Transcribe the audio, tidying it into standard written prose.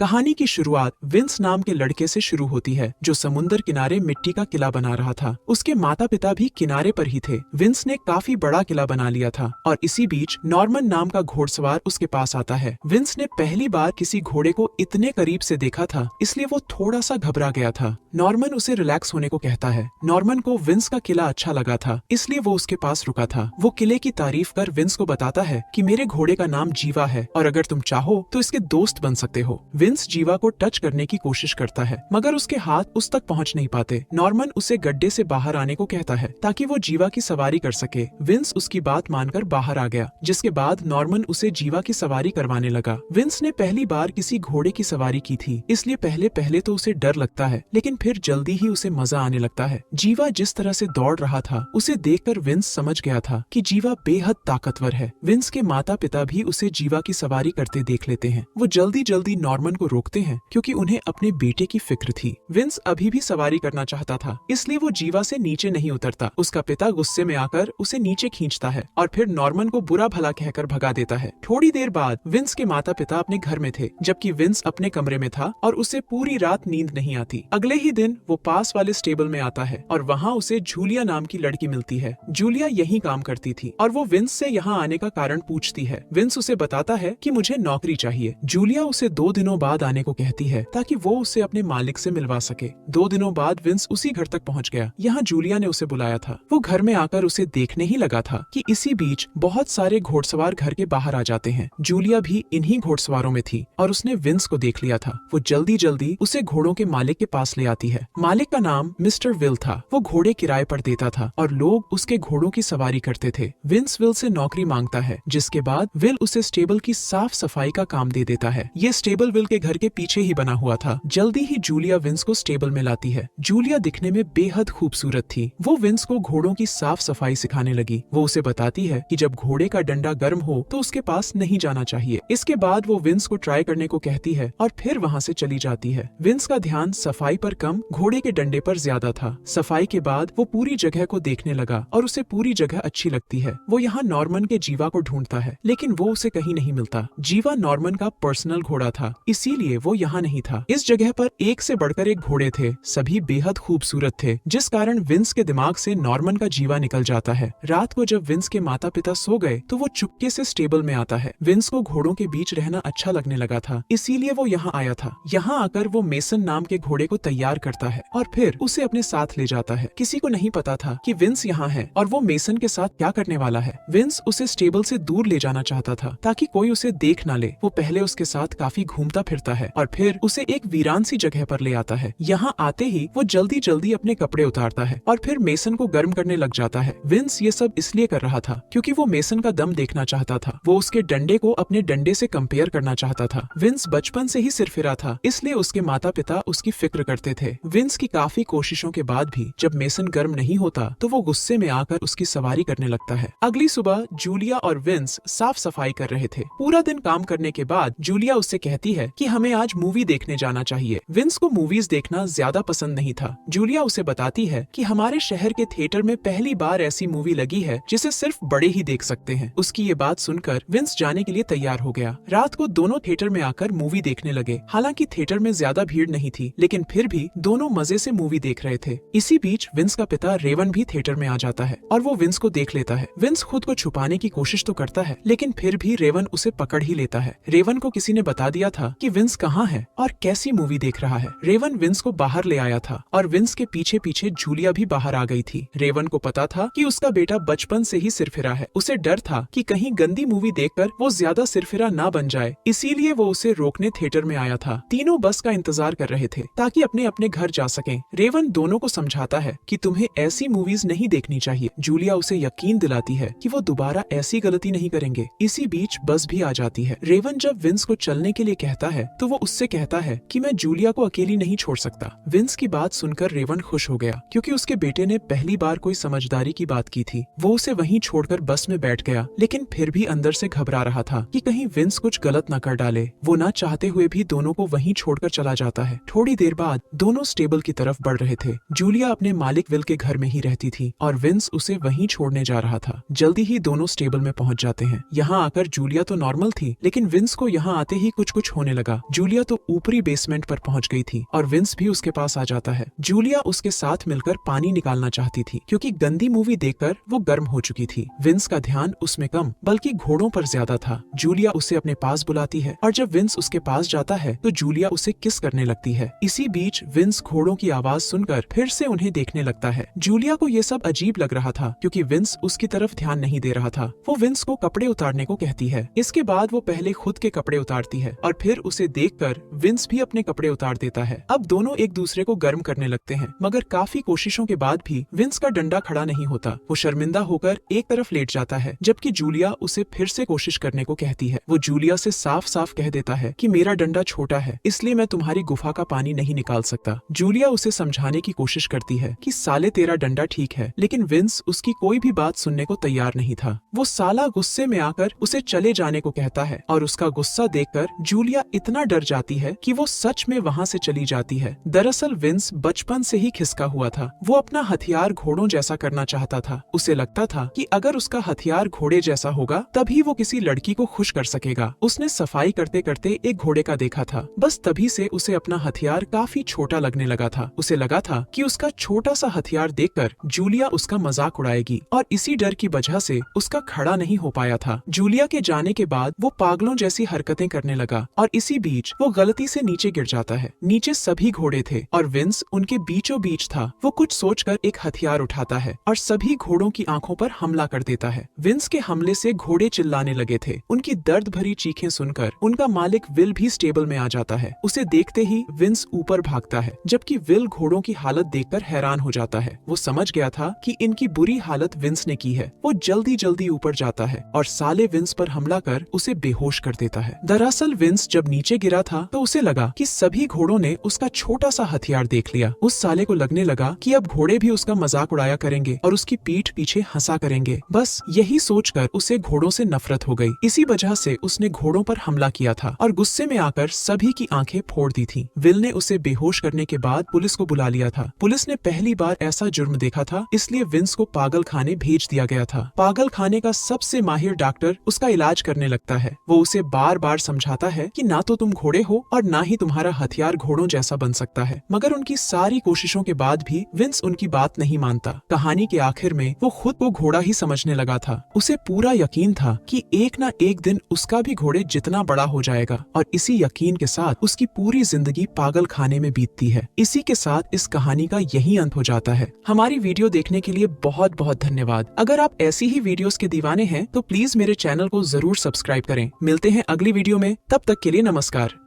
कहानी की शुरुआत विंस नाम के लड़के से शुरू होती है जो समुद्र किनारे मिट्टी का किला बना रहा था। उसके माता पिता भी किनारे पर ही थे। विंस ने काफी बड़ा किला बना लिया था और इसी बीच नॉर्मन नाम का घोड़सवार उसके पास आता है। विंस ने पहली बार किसी घोड़े को इतने करीब से देखा था, इसलिए वो थोड़ा सा घबरा गया था। नॉर्मन उसे रिलैक्स होने को कहता है। नॉर्मन को विंस का किला अच्छा लगा था, इसलिए वो उसके पास रुका था। वो किले की तारीफ कर विंस को बताता है कि मेरे घोड़े का नाम जीवा है और अगर तुम चाहो तो इसके दोस्त बन सकते हो। विंस जीवा को टच करने की कोशिश करता है, मगर उसके हाथ उस तक पहुंच नहीं पाते। नॉर्मन उसे गड्ढे से बाहर आने को कहता है ताकि वो जीवा की सवारी कर सके। विंस उसकी बात मानकर बाहर आ गया, जिसके बाद नॉर्मन उसे जीवा की सवारी करवाने लगा। विंस ने पहली बार किसी घोड़े की सवारी की थी, इसलिए पहले पहले तो उसे डर लगता है, लेकिन फिर जल्दी ही उसे मजा आने लगता है। जीवा जिस तरह से दौड़ रहा था, उसे देखकर विंस समझ गया था कि जीवा बेहद ताकतवर है। विंस के माता पिता भी उसे जीवा की सवारी करते देख लेते हैं। वो जल्दी जल्दी नॉर्मन को रोकते हैं क्योंकि उन्हें अपने बेटे की फिक्र थी। विंस अभी भी सवारी करना चाहता था, इसलिए वो जीवा से नीचे नहीं उतरता। उसका पिता गुस्से में आकर उसे नीचे खींचता है और फिर नॉर्मन को बुरा भला कहकर भगा देता है। थोड़ी देर बाद विंस के माता पिता अपने घर में थे, जबकि विंस अपने कमरे में था और उसे पूरी रात नींद नहीं आती। अगले ही दिन वो पास वाले स्टेबल में आता है और वहाँ उसे जूलिया नाम की लड़की मिलती है। जूलिया यहीं काम करती थी और वो विंस से यहाँ आने का कारण पूछती है। विंस उसे बताता है कि मुझे नौकरी चाहिए। जूलिया उसे 2 दिनों बाद आने को कहती है ताकि वो उसे अपने मालिक से मिलवा सके। 2 दिनों बाद विंस उसी घर तक पहुंच गया। यहाँ जूलिया ने उसे बुलाया था। वो घर में आकर उसे देखने ही लगा था कि इसी बीच बहुत सारे घोड़सवार घर के बाहर आ जाते हैं। जूलिया भी इन्हीं घोड़सवारों में थी और उसने विंस को देख लिया था। वो जल्दी जल्दी उसे घोड़ों के मालिक के पास ले आती है। मालिक का नाम मिस्टर विल था। वो घोड़े किराए पर देता था और लोग उसके घोड़ों की सवारी करते थे। विंस विल से नौकरी मांगता है, जिसके बाद विल उसे स्टेबल की साफ सफाई का काम दे देता है। ये स्टेबल विल के घर के पीछे ही बना हुआ था। जल्दी ही जूलिया विंस को स्टेबल में लाती है। जूलिया दिखने में बेहद खूबसूरत थी। वो विंस को घोड़ों की साफ सफाई सिखाने लगी। वो उसे बताती है कि जब घोड़े का डंडा गर्म हो तो उसके पास नहीं जाना चाहिए। इसके बाद वो विंस को ट्राई करने को कहती है और फिर वहाँ से चली जाती है। विंस का ध्यान सफाई पर कम, घोड़े के डंडे पर ज्यादा था। सफाई के बाद वो पूरी जगह को देखने लगा और उसे पूरी जगह अच्छी लगती है। वो यहाँ नॉर्मन के जीवा को ढूंढता है, लेकिन वो उसे कहीं नहीं मिलता। जीवा नॉर्मन का पर्सनल घोड़ा था, इसीलिए वो यहाँ नहीं था। इस जगह पर एक से बढ़कर एक घोड़े थे, सभी बेहद खूबसूरत थे, जिस कारण विंस के दिमाग से नॉर्मन का जीवा निकल जाता है। रात को जब विंस के माता पिता सो गए तो वो चुपके से स्टेबल में आता है। विंस को घोड़ों के बीच रहना अच्छा लगने लगा था, इसीलिए वो यहाँ आया था। यहाँ आकर वो मेसन नाम के घोड़े को तैयार करता है और फिर उसे अपने साथ ले जाता है। किसी को नहीं पता था कि विंस यहाँ है और वो मेसन के साथ क्या करने वाला है। विंस उसे स्टेबल से दूर ले जाना चाहता था ताकि कोई उसे देख ना ले। वो पहले उसके साथ काफी घूमता फिरता है और फिर उसे एक वीरान सी जगह पर ले आता है। यहाँ आते ही वो जल्दी जल्दी अपने कपड़े उतारता है और फिर मेसन को गर्म करने लग जाता है। विंस ये सब इसलिए कर रहा था क्योंकि वो मेसन का दम देखना चाहता था। वो उसके डंडे को अपने डंडे से कंपेयर करना चाहता था। विंस बचपन से ही सिरफिरा था, इसलिए उसके माता पिता उसकी फिक्र करते थे। विंस की काफी कोशिशों के बाद भी जब मेसन गर्म नहीं होता तो वो गुस्से में आकर उसकी सवारी करने लगता है। अगली सुबह जूलिया और विंस साफ सफाई कर रहे थे। पूरा दिन काम करने के बाद जूलिया उससे कहती है कि हमें आज मूवी देखने जाना चाहिए। विंस को मूवीज देखना ज्यादा पसंद नहीं था। जूलिया उसे बताती है कि हमारे शहर के थिएटर में पहली बार ऐसी मूवी लगी है जिसे सिर्फ बड़े ही देख सकते हैं। उसकी ये बात सुनकर विंस जाने के लिए तैयार हो गया। रात को दोनों थिएटर में आकर मूवी देखने लगे। हालांकि थिएटर में ज्यादा भीड़ नहीं थी, लेकिन फिर भी दोनों मजे से मूवी देख रहे थे। इसी बीच विंस का पिता रेवन भी थिएटर में आ जाता है और वो विंस को देख लेता है। विंस खुद को छुपाने की कोशिश तो करता है, लेकिन फिर भी रेवन उसे पकड़ ही लेता है। रेवन को किसी ने बता दिया था कि विंस कहाँ है और कैसी मूवी देख रहा है। रेवन विंस को बाहर ले आया था और विंस के पीछे पीछे जूलिया भी बाहर आ गई थी। रेवन को पता था कि उसका बेटा बचपन से ही सिरफिरा है। उसे डर था कि कहीं गंदी मूवी देखकर वो ज्यादा सिरफिरा ना बन जाए, इसीलिए वो उसे रोकने थिएटर में आया था। तीनों बस का इंतजार कर रहे थे ताकि अपने अपने घर जा सकें। रेवन दोनों को समझाता है कि तुम्हें ऐसी मूवीज नहीं देखनी चाहिए। जूलिया उसे यकीन दिलाती है कि वो दोबारा ऐसी गलती नहीं करेंगे। इसी बीच बस भी आ जाती है। रेवन जब विंस को चलने के लिए कहता है तो वो उससे कहता है कि मैं जूलिया को अकेली नहीं छोड़ सकता। विंस की बात सुनकर रेवन खुश हो गया क्योंकि उसके बेटे ने पहली बार कोई समझदारी की बात की थी। वो उसे वहीं छोड़कर बस में बैठ गया, लेकिन फिर भी अंदर से घबरा रहा था कि कहीं विंस कुछ गलत न कर डाले। वो ना चाहते हुए भी दोनों को वहीं छोड़कर चला जाता है। थोड़ी देर बाद दोनों स्टेबल की तरफ बढ़ रहे थे। जूलिया अपने मालिक विल के घर में ही रहती थी और विंस उसे वहीं छोड़ने जा रहा था। जल्दी ही दोनों स्टेबल में पहुंच जाते हैं। यहाँ आकर जूलिया तो नॉर्मल थी, लेकिन विंस को यहाँ आते ही कुछ कुछ होने लगा लगा। जूलिया तो ऊपरी बेसमेंट पर पहुंच गई थी और विंस भी उसके पास आ जाता है। जूलिया उसके साथ मिलकर पानी निकालना चाहती थी क्योंकि गंदी मूवी देखकर वो गर्म हो चुकी थी। विंस का ध्यान उसमें कम बल्कि घोड़ों पर ज्यादा था। जूलिया उसे अपने पास बुलाती है और जब विंस उसके पास जाता है तो जूलिया उसे किस करने लगती है। इसी बीच विंस घोड़ों की आवाज सुनकर फिर से उन्हें देखने लगता है। जूलिया को ये सब अजीब लग रहा था क्योंकि विंस उसकी तरफ ध्यान नहीं दे रहा था। वो विंस को कपड़े उतारने को कहती है। इसके बाद वो पहले खुद के कपड़े उतारती है और फिर उसे देखकर विंस भी अपने कपड़े उतार देता है। अब दोनों एक दूसरे को गर्म करने लगते हैं, मगर काफी कोशिशों के बाद भी विंस का डंडा खड़ा नहीं होता। वो शर्मिंदा होकर एक तरफ लेट जाता है, जबकि जूलिया उसे फिर से कोशिश करने को कहती है। वो जूलिया से साफ साफ कह देता है कि मेरा डंडा छोटा है, इसलिए मैं तुम्हारी गुफा का पानी नहीं निकाल सकता। जूलिया उसे समझाने की कोशिश करती है कि साले तेरा डंडा ठीक है, लेकिन विंस उसकी कोई भी बात सुनने को तैयार नहीं था। वो साला गुस्से में आकर उसे चले जाने को कहता है और उसका गुस्सा देखकर जूलिया इतना डर जाती है कि वो सच में वहाँ से चली जाती है। दरअसल विंस बचपन से ही खिसका हुआ था। वो अपना हथियार घोड़ों जैसा करना चाहता था। उसे लगता था कि अगर उसका हथियार घोड़े जैसा होगा तभी वो किसी लड़की को खुश कर सकेगा। उसने सफाई करते करते एक घोड़े का देखा था। बस तभी से उसे अपना हथियार काफी छोटा लगने लगा था। उसे लगा था कि उसका छोटा सा हथियार देखकर जूलिया उसका मजाक उड़ाएगी और इसी डर की वजह से उसका खड़ा नहीं हो पाया था। जूलिया के जाने के बाद वो पागलों जैसी हरकतें करने लगा और इसी बीच वो गलती से नीचे गिर जाता है। नीचे सभी घोड़े थे और विंस उनके बीचों बीच था। वो कुछ सोचकर एक हथियार उठाता है और सभी घोड़ों की आंखों पर हमला कर देता है। विंस के हमले से घोड़े चिल्लाने लगे थे। उनकी दर्द भरी चीखें सुनकर उनका मालिक विल भी स्टेबल में आ जाता है। उसे देखते ही विंस ऊपर भागता है, जबकि विल घोड़ों की हालत देखकर हैरान हो जाता है। वो समझ गया था कि इनकी बुरी हालत विंस ने की है। वो जल्दी जल्दी ऊपर जाता है और साले विंस पर हमला कर उसे बेहोश कर देता है। दरअसल विंस जब नीचे गिरा था तो उसे लगा कि सभी घोड़ों ने उसका छोटा सा हथियार देख लिया। उस साले को लगने लगा कि अब घोड़े भी उसका मजाक उड़ाया करेंगे और उसकी पीठ पीछे हंसा करेंगे। बस यही सोचकर उसे घोड़ों से नफरत हो गई। इसी वजह से उसने घोड़ों पर हमला किया था और गुस्से में आकर सभी की आंखें फोड़ दी थी। विल ने उसे बेहोश करने के बाद पुलिस को बुला लिया था। पुलिस ने पहली बार ऐसा जुर्म देखा था, इसलिए विंस को पागल खाने भेज दिया गया था। पागल खाने का सबसे माहिर डॉक्टर उसका इलाज करने लगता है। वो उसे बार बार समझाता है कि ना तो तुम घोड़े हो और ना ही तुम्हारा हथियार घोड़ों जैसा बन सकता है, मगर उनकी सारी कोशिशों के बाद भी विंस उनकी बात नहीं मानता। कहानी के आखिर में वो खुद को घोड़ा ही समझने लगा था। उसे पूरा यकीन था कि एक ना एक दिन उसका भी घोड़े जितना बड़ा हो जाएगा और इसी यकीन के साथ उसकी पूरी जिंदगी पागल खाने में बीतती है। इसी के साथ इस कहानी का यही अंत हो जाता है। हमारी वीडियो देखने के लिए बहुत बहुत धन्यवाद। अगर आप ऐसी ही वीडियोस के दीवाने हैं तो प्लीज मेरे चैनल को जरूर सब्सक्राइब करें। मिलते हैं अगली वीडियो में, तब तक के लिए नमस्कार।